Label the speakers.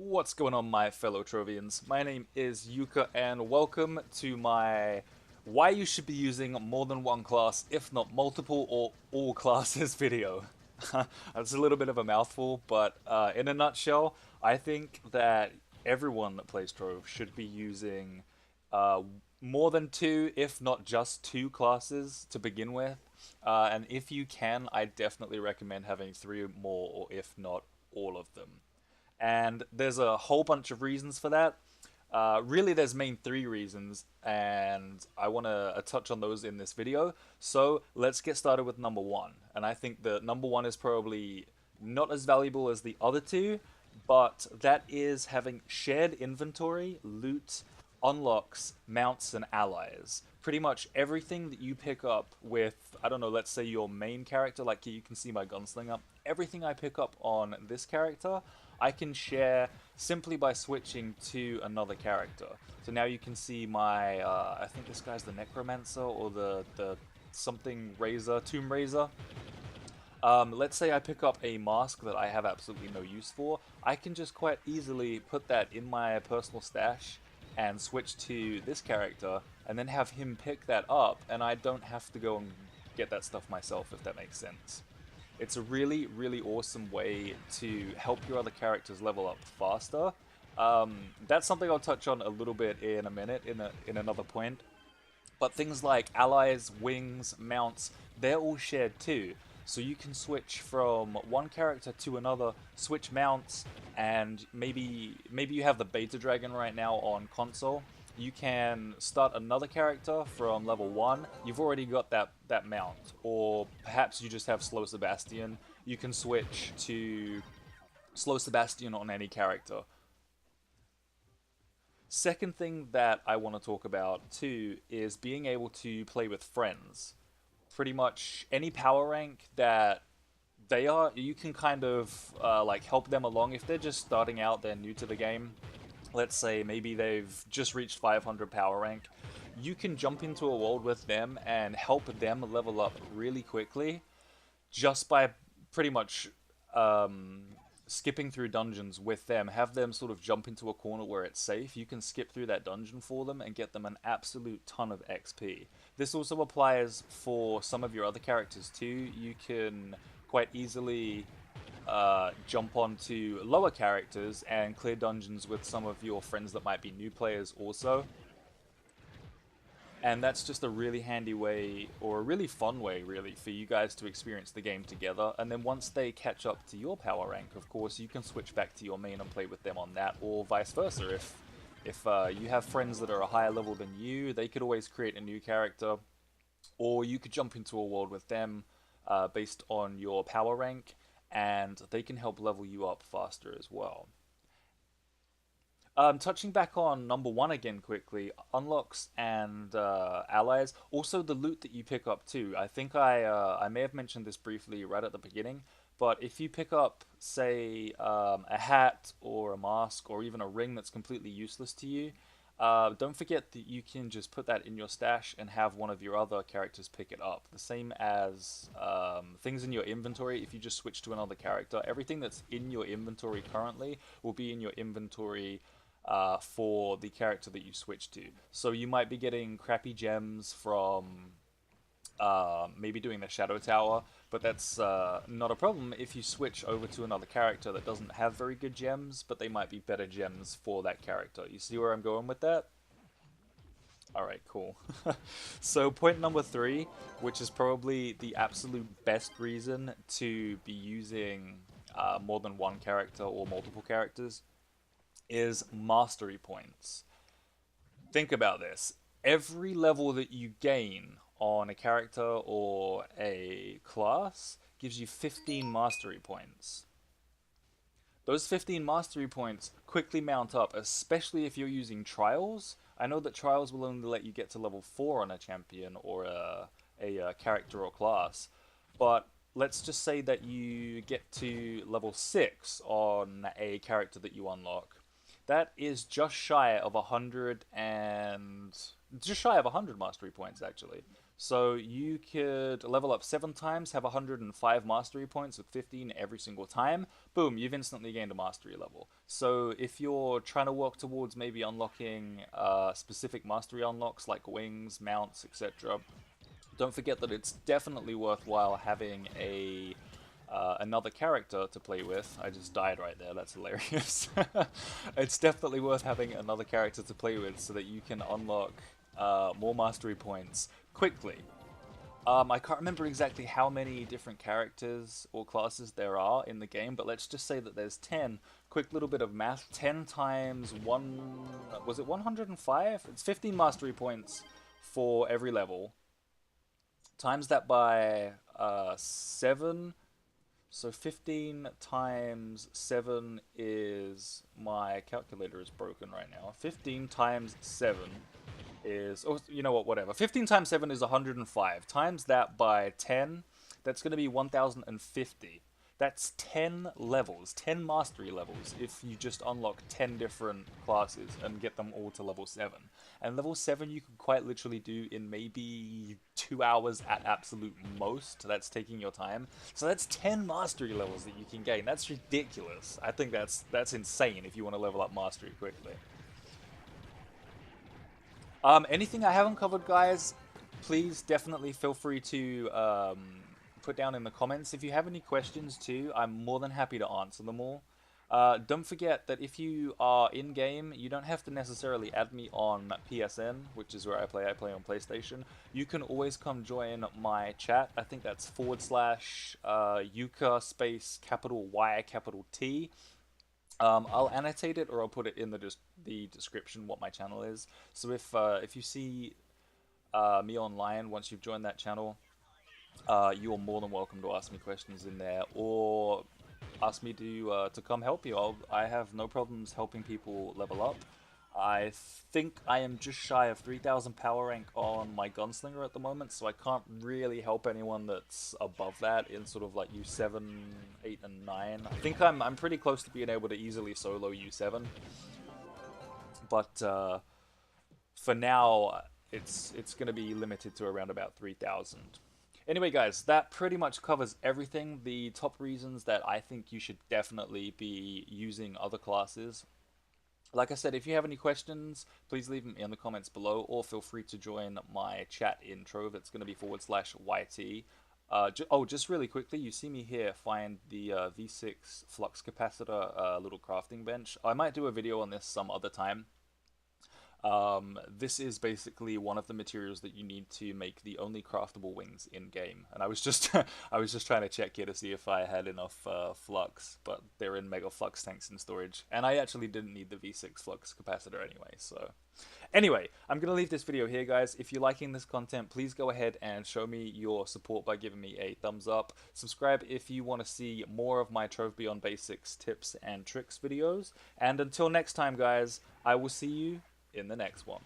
Speaker 1: What's going on, my fellow Trovians? My name is Yuka, and welcome to my why you should be using more than one class, if not multiple or all classes video. That's a little bit of a mouthful, but in a nutshell, I think that everyone that plays Trove should be using uh, more than two, if not just two classes to begin with. And if you can, I definitely recommend having three or more, or if not all of them. And there's a whole bunch of reasons for that. Really, there's main three reasons, and I want to touch on those in this video. So let's get started with number one. And I think the number one is probably not as valuable as the other two, but that is having shared inventory, loot, unlocks, mounts, and allies. Pretty much everything that you pick up with, I don't know, let's say your main character, like you can see my gunslinger, everything I pick up on this character, I can share simply by switching to another character. So now you can see my, I think this guy's the Necromancer or the something Razor, Tomb Razor. Let's say I pick up a mask that I have absolutely no use for. I can just quite easily put that in my personal stash and switch to this character and then have him pick that up, and I don't have to go and get that stuff myself, if that makes sense. It's a really, really awesome way to help your other characters level up faster. That's something I'll touch on a little bit in a minute, in another point. But things like allies, wings, mounts, they're all shared too. So you can switch from one character to another, switch mounts, and maybe you have the beta dragon right now on console. You can start another character from level 1. You've already got that mount. Or perhaps you just have Slow Sebastian. You can switch to Slow Sebastian on any character. Second thing that I want to talk about too is being able to play with friends. Pretty much any power rank that they are, you can kind of like help them along if they're just starting out, they're new to the game. Let's say maybe they've just reached 500 power rank. You can jump into a world with them and help them level up really quickly just by pretty much um, skipping through dungeons with them. Have them sort of jump into a corner where it's safe. You can skip through that dungeon for them and get them an absolute ton of XP. This also applies for some of your other characters too. You can quite easily jump onto lower characters and clear dungeons with some of your friends that might be new players also. And that's just a really handy way, or a really fun way, really, for you guys to experience the game together. And then once they catch up to your power rank, of course, you can switch back to your main and play with them on that, or vice versa. If you have friends that are a higher level than you, they could always create a new character, or you could jump into a world with them based on your power rank, and they can help level you up faster as well. Touching back on number one again quickly, unlocks and allies. Also, the loot that you pick up too. I think I may have mentioned this briefly right at the beginning, but if you pick up, say, a hat or a mask or even a ring that's completely useless to you, don't forget that you can just put that in your stash and have one of your other characters pick it up. The same as things in your inventory. If you just switch to another character, everything that's in your inventory currently will be in your inventory for the character that you switch to. So you might be getting crappy gems from maybe doing the Shadow Tower, but that's not a problem if you switch over to another character that doesn't have very good gems, but they might be better gems for that character. You see where I'm going with that? Alright, cool. So point number three, which is probably the absolute best reason to be using more than one character or multiple characters, is mastery points. Think about this. Every level that you gain on a character or a class gives you 15 mastery points. Those 15 mastery points quickly mount up, especially if you're using trials. I know that trials will only let you get to level 4 on a champion or a character or class, but let's just say that you get to level 6 on a character that you unlock. That is just shy of 100 mastery points actually. So you could level up 7 times, have 105 mastery points with 15 every single time. Boom, you've instantly gained a mastery level. So if you're trying to work towards maybe unlocking specific mastery unlocks like wings, mounts, etc., don't forget that it's definitely worthwhile having a another character to play with. I just died right there, that's hilarious. It's definitely worth having another character to play with so that you can unlock more mastery points quickly. I can't remember exactly how many different characters or classes there are in the game, but let's just say that there's 10. Quick little bit of math. 10 times 1... was it 105? It's 15 mastery points for every level. Times that by 7. So 15 times 7 is... my calculator is broken right now. 15 times 7 is... oh, you know what, whatever. 15 times 7 is 105. Times that by 10, that's going to be 1050. That's 10 levels, 10 mastery levels, if you just unlock 10 different classes and get them all to level 7. And level 7 you can quite literally do in maybe 2 hours at absolute most. That's taking your time. So that's 10 mastery levels that you can gain. That's ridiculous. I think that's insane if you want to level up mastery quickly. Anything I haven't covered, guys, please definitely feel free to put down in the comments. If you have any questions too, I'm more than happy to answer them all. Don't forget that if you are in-game, you don't have to necessarily add me on PSN, which is where I play on PlayStation. You can always come join my chat. I think that's / Yuka space capital Y capital T. I'll annotate it or I'll put it in the description what my channel is. So if you see me online once you've joined that channel, you are more than welcome to ask me questions in there or ask me to come help you. I have no problems helping people level up. I think I am just shy of 3000 power rank on my gunslinger at the moment, so I can't really help anyone that's above that in sort of like U7, 8, and 9. I think I'm pretty close to being able to easily solo U7, but for now it's going to be limited to around about 3000. Anyway, guys, that pretty much covers everything. The top reasons that I think you should definitely be using other classes. Like I said, if you have any questions, please leave them in the comments below, or feel free to join my chat in Trove. It's going to be /YT. Just really quickly, you see me here find the V6 flux capacitor little crafting bench. I might do a video on this some other time. This is basically one of the materials that you need to make the only craftable wings in game. And I was just I was just trying to check here to see if I had enough flux, but they're in mega flux tanks in storage. And I actually didn't need the V6 flux capacitor anyway. So anyway, I'm gonna leave this video here, guys. If you're liking this content, please go ahead and show me your support by giving me a thumbs up. Subscribe if you want to see more of my Trove Beyond Basics tips and tricks videos. And until next time, guys, I will see you in the next one.